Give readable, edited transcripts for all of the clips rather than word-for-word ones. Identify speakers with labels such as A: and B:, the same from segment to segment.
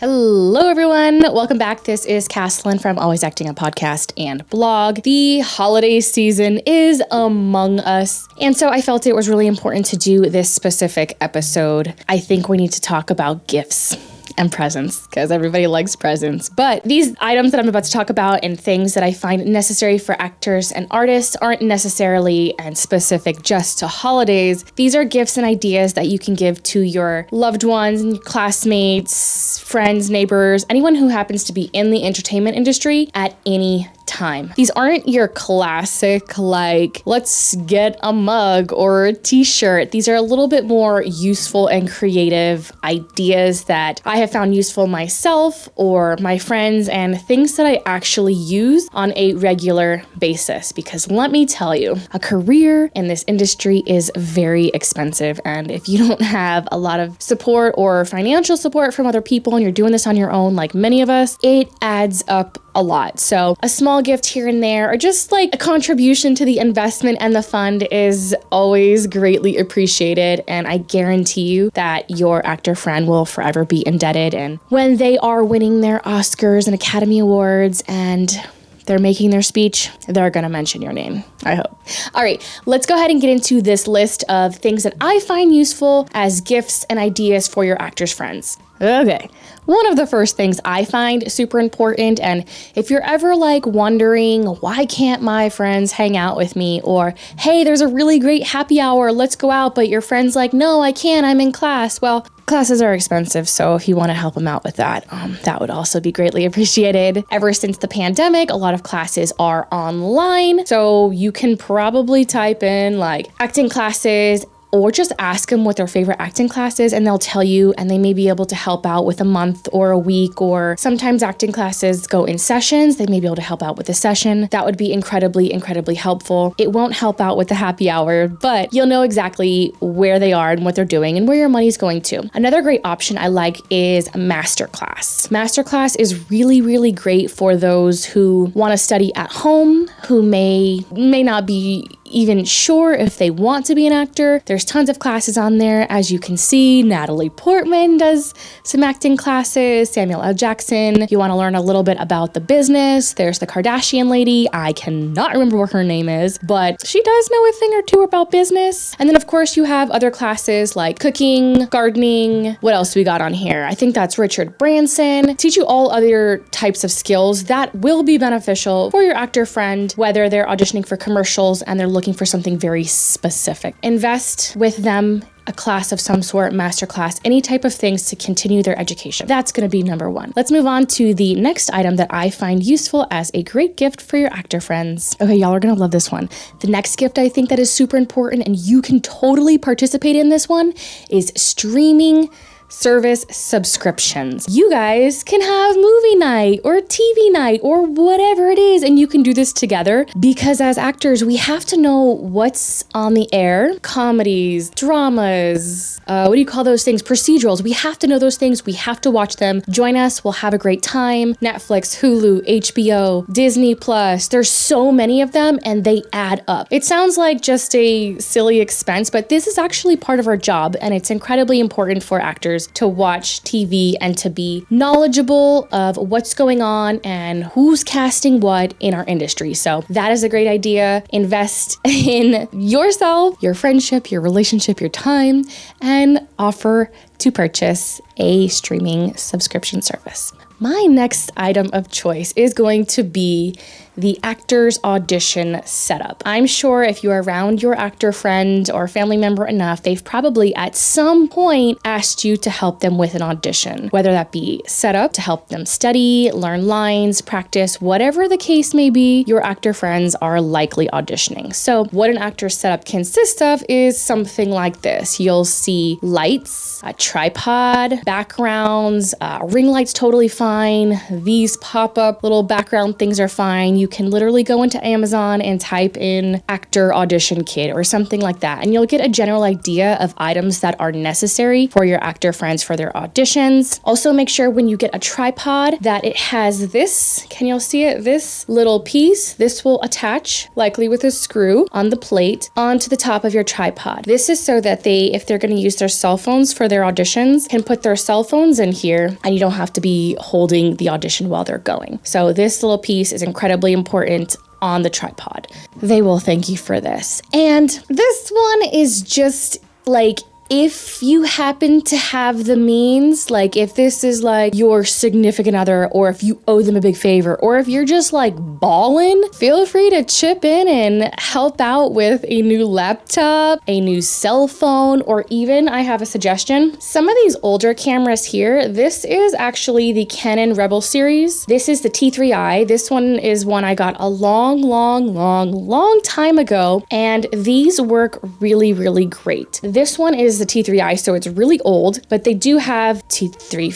A: Hello, everyone. Welcome back. This is Caslin from Always Acting a Podcast and blog. The holiday season is among us, and so I felt it was really important to do this specific episode. I think we need to talk about gifts and presents because everybody likes presents. But these items that I'm about to talk about and things that I find necessary for actors and artists aren't necessarily and specific just to holidays. These are gifts and ideas that you can give to your loved ones, classmates, friends, neighbors, anyone who happens to be in the entertainment industry at any time. These aren't your classic, like, let's get a mug or a t-shirt. These are a little bit more useful and creative ideas that I have found useful myself or my friends, and things that I actually use on a regular basis. Because let me tell you, a career in this industry is very expensive. And if you don't have a lot of support or financial support from other people and you're doing this on your own, like many of us, it adds up a lot. So a small gift here and there, or just like a contribution to the investment and the fund, is always greatly appreciated. And I guarantee you that your actor friend will forever be indebted. And when they are winning their Oscars and Academy Awards and they're making their speech, they're going to mention your name, I hope. All right, let's go ahead and get into this list of things that I find useful as gifts and ideas for your actors' friends. Okay, one of the first things I find super important, and if you're ever like wondering, why can't my friends hang out with me? Or, hey, there's a really great happy hour, let's go out, but your friend's like, no, I can't, I'm in class. Well, classes are expensive, so if you want to help them out with that, that would also be greatly appreciated. Ever since the pandemic, a lot of classes are online, so you can probably type in like acting classes, or just ask them what their favorite acting class is, and they'll tell you, and they may be able to help out with a month or a week, or sometimes acting classes go in sessions. They may be able to help out with a session. That would be incredibly, incredibly helpful. It won't help out with the happy hour, but you'll know exactly where they are and what they're doing and where your money's going to. Another great option I like is a masterclass. Masterclass is really, really great for those who want to study at home, who may not be even sure if they want to be an actor. There's tons of classes on there. As you can see, Natalie Portman does some acting classes, Samuel L. Jackson. You want to learn a little bit about the business. There's the Kardashian lady. I cannot remember what her name is, but she does know a thing or two about business. And then of course you have other classes like cooking, gardening. What else we got on here? I think that's Richard Branson. Teach you all other types of skills that will be beneficial for your actor friend, whether they're auditioning for commercials and they're looking for something very specific. Invest with them a class of some sort, masterclass, any type of things to continue their education. That's going to be number one. Let's move on to the next item that I find useful as a great gift for your actor friends. Okay, y'all are going to love this one. The next gift I think that is super important, and you can totally participate in this one, is streaming service subscriptions. You guys can have movie night or TV night or whatever it is, and you can do this together, because as actors, we have to know what's on the air. Comedies, dramas, what do you call those things? Procedurals. We have to know those things. We have to watch them. Join us. We'll have a great time. Netflix, Hulu, HBO, Disney Plus. There's so many of them, and they add up. It sounds like just a silly expense, but this is actually part of our job, and it's incredibly important for actors to watch TV and to be knowledgeable of what's going on and who's casting what in our industry. So that is a great idea. Invest in yourself, your friendship, your relationship, your time, and offer to purchase a streaming subscription service. My next item of choice is going to be the actor's audition setup. I'm sure if you're around your actor friend or family member enough, they've probably at some point asked you to help them with an audition, whether that be set up to help them study, learn lines, practice, whatever the case may be, your actor friends are likely auditioning. So what an actor's setup consists of is something like this. You'll see lights, a tripod, backgrounds, ring lights totally fine. These pop-up little background things are fine. You can literally go into Amazon and type in actor audition kit or something like that, and you'll get a general idea of items that are necessary for your actor friends for their auditions. Also make sure when you get a tripod that it has this, can you all see it? This little piece, this will attach, likely with a screw on the plate, onto the top of your tripod. This is so that if they're going to use their cell phones for their audition auditions can put their cell phones in here and you don't have to be holding the audition while they're going. So this little piece is incredibly important on the tripod. They will thank you for this. And this one is just like, if you happen to have the means, like if this is like your significant other, or if you owe them a big favor, or if you're just like balling, feel free to chip in and help out with a new laptop, a new cell phone, or even I have a suggestion. Some of these older cameras here, this is actually the Canon Rebel series. This is the T3i. This one is one I got a long time ago, and these work really, really great. This one is the T3i, so it's really old, but they do have T3,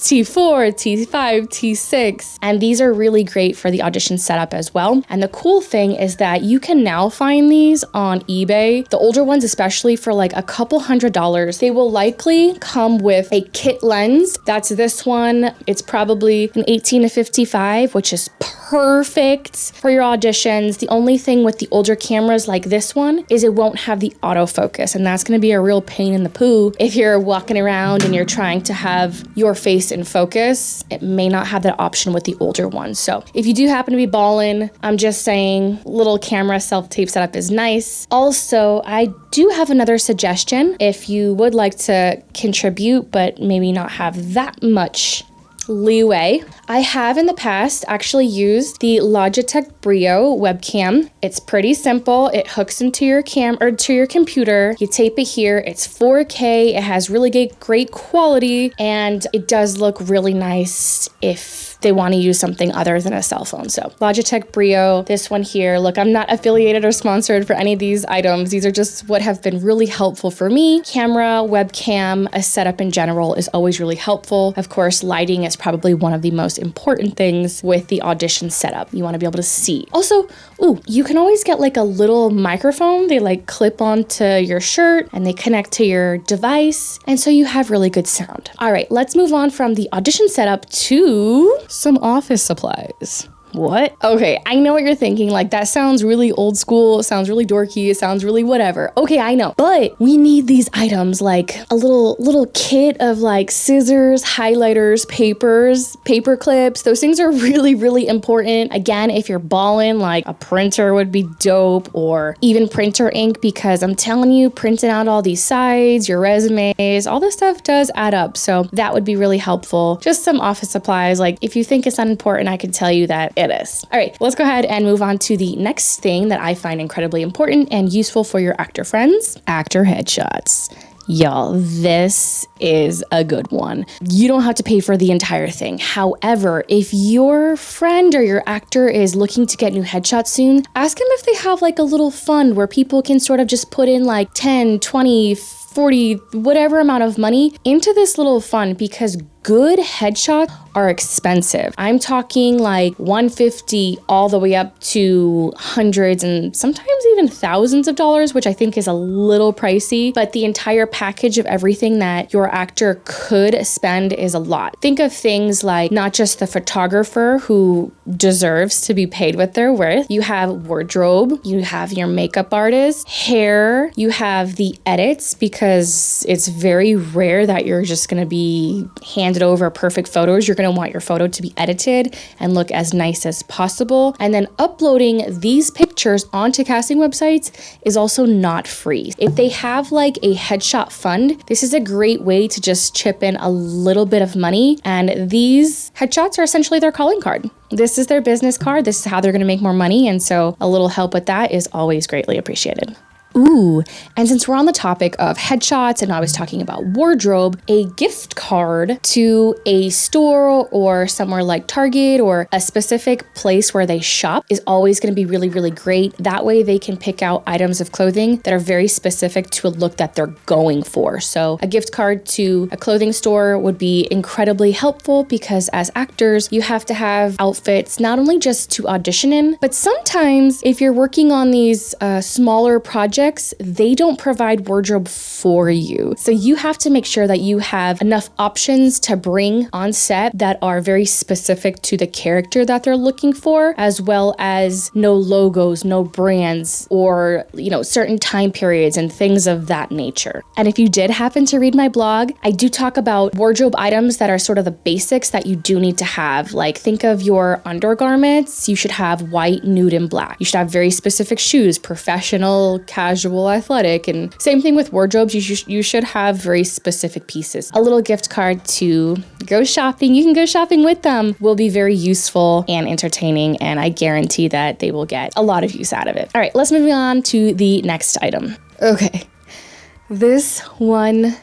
A: T4, T5, T6, and these are really great for the audition setup as well. And the cool thing is that you can now find these on eBay, the older ones especially, for like a couple $100s. They will likely come with a kit lens. That's this one. It's probably an 18 to 55, which is perfect for your auditions. The only thing with the older cameras like this one is it won't have the autofocus, and that's going to be a real pain in the poo if you're walking around and you're trying to have your face in focus. It may not have that option with the older ones. So if you do happen to be balling, I'm just saying little camera self-tape setup is nice. Also, I do have another suggestion if you would like to contribute but maybe not have that much leeway. I have in the past actually used the Logitech Brio webcam. It's pretty simple. It hooks into your to your computer. You tape it here. It's 4K. It has really great quality, and it does look really nice if they want to use something other than a cell phone. So Logitech Brio, this one here. Look, I'm not affiliated or sponsored for any of these items. These are just what have been really helpful for me. Camera, webcam, a setup in general is always really helpful. Of course, lighting is probably one of the most important things with the audition setup. You want to be able to see. Also, you can always get like a little microphone. They like clip onto your shirt and they connect to your device. And so you have really good sound. All right, let's move on from the audition setup to some office supplies. What? Okay, I know what you're thinking. Like, that sounds really old school. It sounds really dorky. It sounds really whatever. Okay, I know. But we need these items, like a little kit of like scissors, highlighters, papers, paper clips. Those things are really, really important. Again, if you're balling, like a printer would be dope, or even printer ink, because I'm telling you, printing out all these sides, your resumes, all this stuff does add up. So that would be really helpful. Just some office supplies. Like, if you think it's unimportant, I can tell you that it is. All right, let's go ahead and move on to the next thing that I find incredibly important and useful for your actor friends: actor headshots. Y'all, this is a good one. You don't have to pay for the entire thing. However, if your friend or your actor is looking to get new headshots soon, ask them if they have like a little fund where people can sort of just put in like 10, 20, 40, whatever amount of money into this little fund, because good headshots are expensive. I'm talking like $150 all the way up to hundreds and sometimes even thousands of dollars, which I think is a little pricey, but the entire package of everything that your actor could spend is a lot. Think of things like not just the photographer, who deserves to be paid what they're worth. You have wardrobe, you have your makeup artist, hair, you have the edits, because it's very rare that you're just gonna be handed over perfect photos. You're going to want your photo to be edited and look as nice as possible. And then uploading these pictures onto casting websites is also not free. If they have like a headshot fund, this is a great way to just chip in a little bit of money. And these headshots are essentially their calling card. This is their business card. This is how they're going to make more money. And so a little help with that is always greatly appreciated. Ooh, and since we're on the topic of headshots and I was talking about wardrobe, a gift card to a store or somewhere like Target or a specific place where they shop is always going to be really, really great. That way they can pick out items of clothing that are very specific to a look that they're going for. So a gift card to a clothing store would be incredibly helpful, because as actors, you have to have outfits not only just to audition in, but sometimes if you're working on these smaller projects, projects, they don't provide wardrobe for you. So you have to make sure that you have enough options to bring on set that are very specific to the character that they're looking for, as well as no logos, no brands, or, certain time periods and things of that nature. And if you did happen to read my blog, I do talk about wardrobe items that are sort of the basics that you do need to have. Like, think of your undergarments. You should have white, nude, and black. You should have very specific shoes, professional, casual, athletic, and same thing with wardrobes. You should have very specific pieces. A little gift card to go shopping. You can go shopping with them. Will be very useful and entertaining, and I guarantee that they will get a lot of use out of it. All right, let's move on to the next item. Okay, this one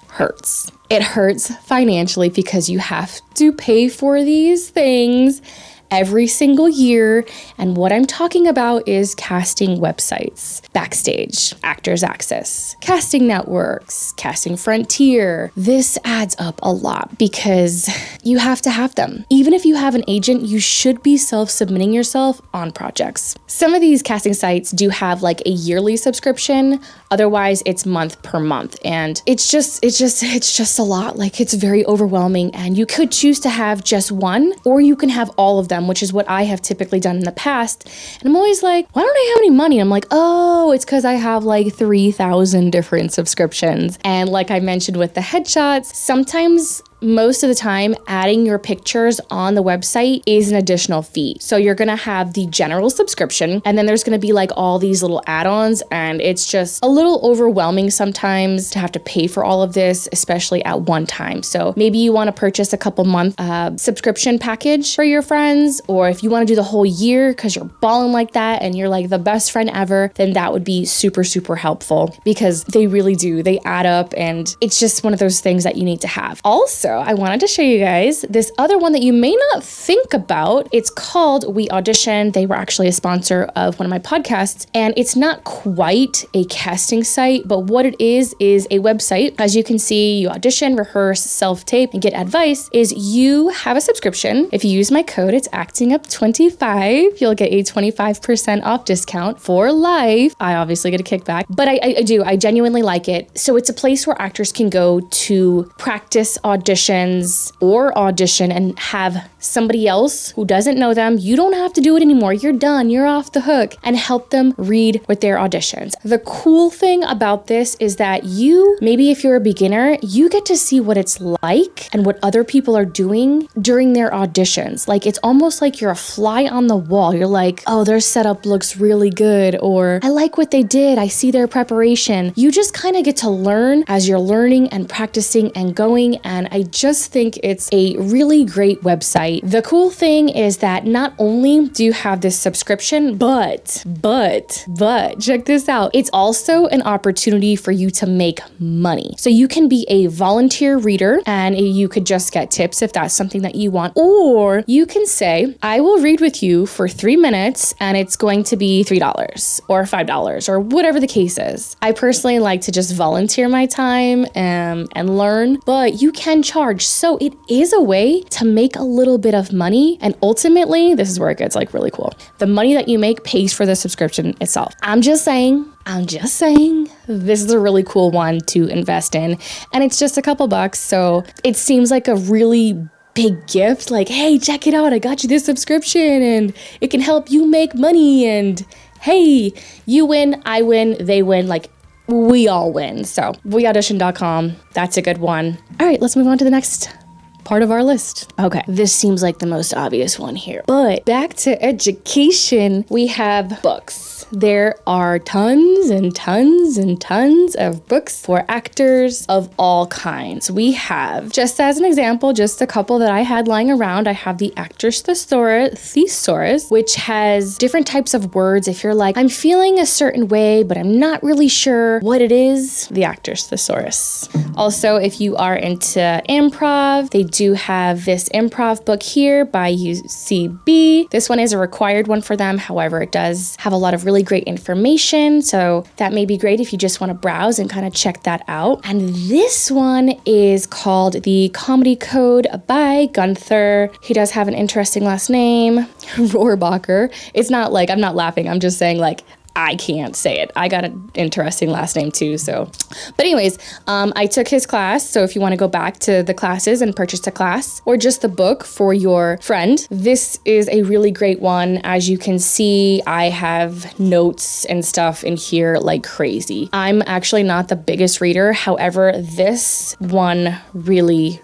A: hurts. It hurts financially because you have to pay for these things every single year. And what I'm talking about is casting websites, Backstage, Actors Access, casting networks, Casting Frontier. This adds up a lot because you have to have them. Even if you have an agent, you should be self-submitting yourself on projects. Some of these casting sites do have like a yearly subscription. Otherwise, it's month per month. And it's just a lot. Like, it's very overwhelming, and you could choose to have just one, or you can have all of them, which is what I have typically done in the past. And I'm always like, why don't I have any money? And I'm like, oh, it's because I have like 3,000 different subscriptions. And like I mentioned with the headshots, sometimes, most of the time, adding your pictures on the website is an additional fee. So you're gonna have the general subscription, and then there's gonna be like all these little add-ons, and it's just a little overwhelming sometimes to have to pay for all of this, especially at one time. So maybe you wanna purchase a couple month subscription package for your friends, or if you wanna do the whole year because you're balling like that and you're like the best friend ever, then that would be super, super helpful, because they really do. They add up, and it's just one of those things that you need to have. Also, I wanted to show you guys this other one that you may not think about. It's called We Audition. They were actually a sponsor of one of my podcasts, and it's not quite a casting site, but what it is a website. As you can see, you audition, rehearse, self-tape, and get advice. Is you have a subscription. If you use my code, it's ActingUp25. You'll get a 25% off discount for life. I obviously get a kickback, but I genuinely like it. So it's a place where actors can go to practice auditions or audition and have somebody else who doesn't know them. You don't have to do it anymore. You're done. You're off the hook, and help them read with their auditions. The cool thing about this is that maybe if you're a beginner, you get to see what it's like and what other people are doing during their auditions. Like, it's almost like you're a fly on the wall. You're like, oh, their setup looks really good, or I like what they did. I see their preparation. You just kind of get to learn as you're learning and practicing and going, and I just think it's a really great website. The cool thing is that not only do you have this subscription, but check this out. It's also an opportunity for you to make money. So you can be a volunteer reader, and you could just get tips if that's something that you want. Or you can say, I will read with you for 3 minutes, and it's going to be $3 or $5 or whatever the case is. I personally like to just volunteer my time and learn, but you can charge. So it is a way to make a little bit of money, and ultimately, this is where it gets like really cool. The money that you make pays for the subscription itself. I'm just saying, this is a really cool one to invest in, and it's just a couple bucks, so it seems like a really big gift. Like, hey, check it out, I got you this subscription, and it can help you make money, and hey, you win, I win, they win, like, we all win. So weaudition.com, that's a good one. All right, let's move on to the next part of our list. Okay, this seems like the most obvious one here, but back to education, we have books. There are tons and tons and tons of books for actors of all kinds. We have, just as an example, just a couple that I had lying around. I have the Actors Thesaurus, which has different types of words. If you're like, I'm feeling a certain way, but I'm not really sure what it is, the Actors Thesaurus. Also, if you are into improv, they do have this improv book here by UCB. This one is a required one for them. However, it does have a lot of really great information, so that may be great if you just want to browse and kind of check that out. And this one is called The Comedy Code by Gunther. He does have an interesting last name, Rohrbacher. It's not like, I'm not laughing, I'm just saying like, I can't say it. I got an interesting last name too. So, but anyways, I took his class. So if you want to go back to the classes and purchase a class or just the book for your friend, this is a really great one. As you can see, I have notes and stuff in here like crazy. I'm actually not the biggest reader. However, this one really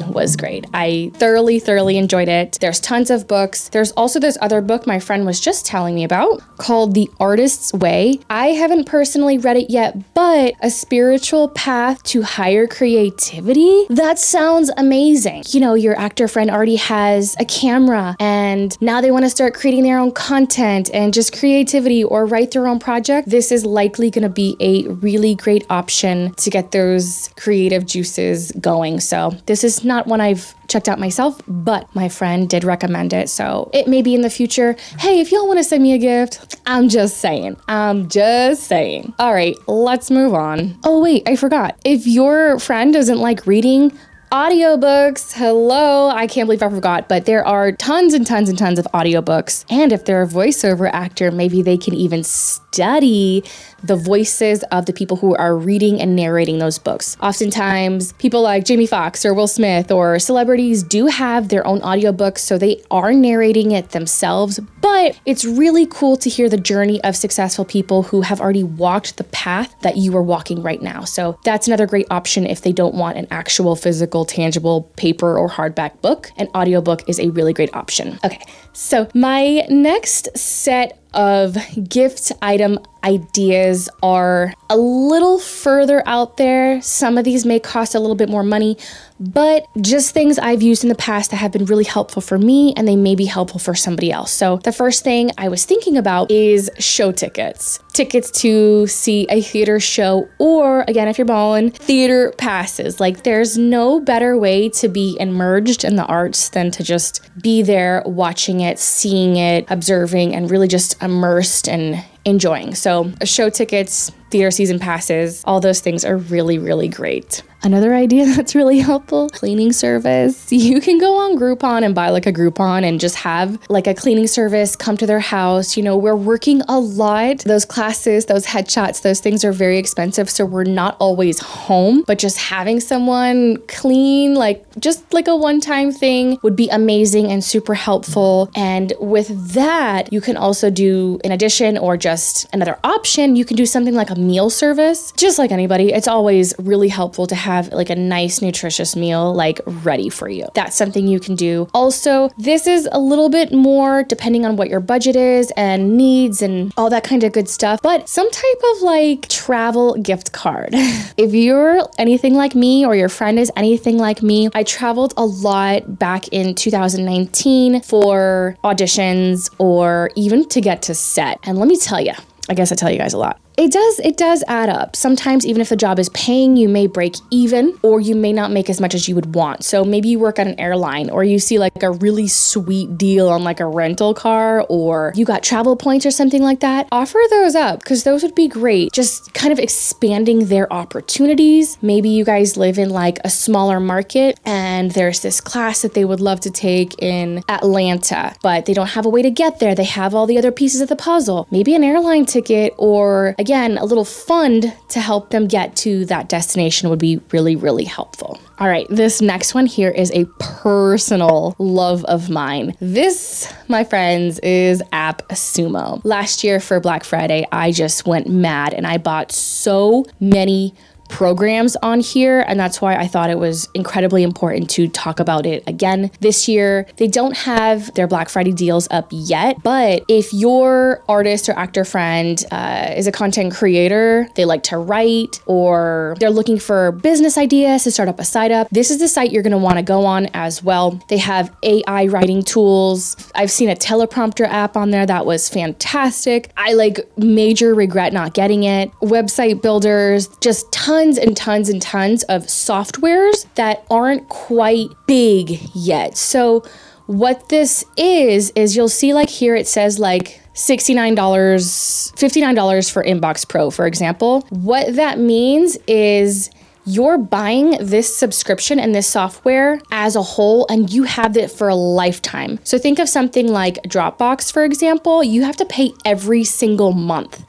A: was great. I thoroughly enjoyed it. There's tons of books. There's also this other book my friend was just telling me about called The Artist's Way. I haven't personally read it yet, but A Spiritual Path to Higher Creativity? That sounds amazing. You know, your actor friend already has a camera and now they want to start creating their own content and just creativity or write their own project. This is likely going to be a really great option to get those creative juices going. So this is not one I've checked out myself, but my friend did recommend it. So it may be in the future. Hey, if y'all want to send me a gift, I'm just saying. All right, let's move on. Oh wait, I forgot. If your friend doesn't like reading, audiobooks, hello, I can't believe I forgot, but there are tons and tons of audiobooks. And if they're a voiceover actor, maybe they can even study the voices of the people who are reading and narrating those books. Oftentimes, people like Jamie Foxx or Will Smith or celebrities do have their own audiobooks, so they are narrating it themselves, but it's really cool to hear the journey of successful people who have already walked the path that you are walking right now. So that's another great option if they don't want an actual physical, tangible paper or hardback book. An audiobook is a really great option. Okay, so my next set of gift item ideas are a little further out there. Some of these may cost a little bit more money, but just things I've used in the past that have been really helpful for me and they may be helpful for somebody else. So the first thing I was thinking about is show tickets. Tickets to see a theater show, or again, if you're balling, theater passes. Like there's no better way to be immersed in the arts than to just be there watching it, seeing it, observing, and really just immersed and enjoying. So show tickets, theater season passes, all those things are really great. Another idea that's really helpful, cleaning service. You can go on Groupon and buy like a Groupon and just have like a cleaning service come to their house. You know, we're working a lot. Those classes, those headshots, those things are very expensive. So we're not always home, but just having someone clean, like just like a one-time thing would be amazing and super helpful. And with that, you can also do, in addition or just another option, you can do something like a meal service. Just like anybody, it's always really helpful to have like a nice nutritious meal like ready for you. That's something you can do. Also, this is a little bit more depending on what your budget is and needs and all that kind of good stuff, but some type of like travel gift card. If you're anything like me or your friend is anything like me, I traveled a lot back in 2019 for auditions or even to get to set. And let me tell you, I guess I tell you guys a lot. It does add up. Sometimes even if the job is paying, you may break even or you may not make as much as you would want. So maybe you work at an airline or you see like a really sweet deal on like a rental car or you got travel points or something like that. Offer those up because those would be great. Just kind of expanding their opportunities. Maybe you guys live in like a smaller market and there's this class that they would love to take in Atlanta, but they don't have a way to get there. They have all the other pieces of the puzzle. Maybe an airline ticket or again, a little fund to help them get to that destination would be really helpful. All right, this next one here is a personal love of mine. This, my friends, is AppSumo. Last year for Black Friday, I just went mad and I bought so many programs on here, and that's why I thought it was incredibly important to talk about it again this year. They don't have their Black Friday deals up yet, but if your artist or actor friend is a content creator, they like to write, or they're looking for business ideas to start up a site up, this is the site you're going to want to go on as well. They have AI writing tools. I've seen a teleprompter app on there that was fantastic. I like major regret not getting it. Website builders, just tons and tons of softwares that aren't quite big yet. So what this is you'll see like here it says like $69, $59 for Inbox Pro, for example. What that means is you're buying this subscription and this software as a whole, and you have it for a lifetime. So think of something like Dropbox, for example. You have to pay every single month.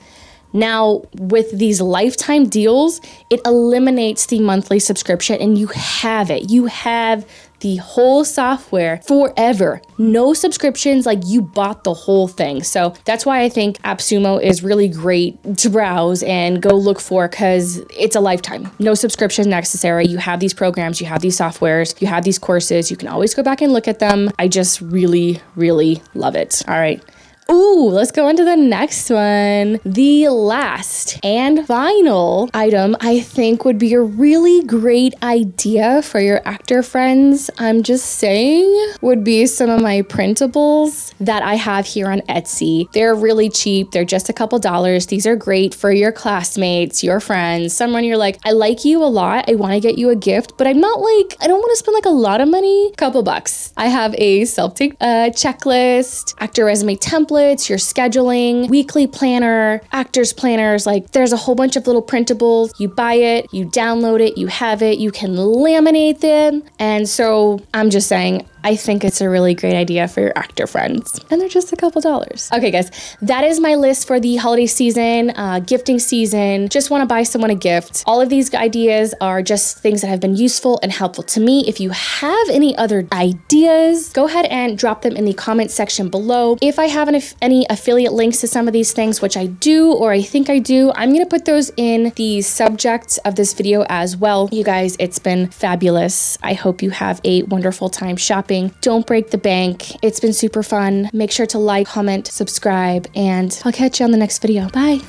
A: Now, with these lifetime deals, it eliminates the monthly subscription and you have it. You have the whole software forever. No subscriptions, like you bought the whole thing. So that's why I think AppSumo is really great to browse and go look for, because it's a lifetime. No subscription necessary. You have these programs, you have these softwares, you have these courses. You can always go back and look at them. I just really, really love it. All right. Ooh, let's go on to the next one. The last and final item I think would be a really great idea for your actor friends, I'm just saying, would be some of my printables that I have here on Etsy. They're really cheap. They're just a couple dollars. These are great for your classmates, your friends, someone you're like, I like you a lot. I want to get you a gift, but I'm not like, I don't want to spend like a lot of money. Couple bucks. I have a self-tape checklist, actor resume template, your scheduling, weekly planner, actors planners. Like there's a whole bunch of little printables. You buy it, you download it, you have it, you can laminate them. And so I'm just saying, I think it's a really great idea for your actor friends. And they're just a couple dollars. Okay, guys, that is my list for the holiday season, gifting season. Just want to buy someone a gift. All of these ideas are just things that have been useful and helpful to me. If you have any other ideas, go ahead and drop them in the comment section below. If I have any affiliate links to some of these things, which I do, or I think I do, I'm going to put those in the subject of this video as well. You guys, it's been fabulous. I hope you have a wonderful time shopping. Don't break the bank. It's been super fun. Make sure to like, comment, subscribe, and I'll catch you on the next video. Bye.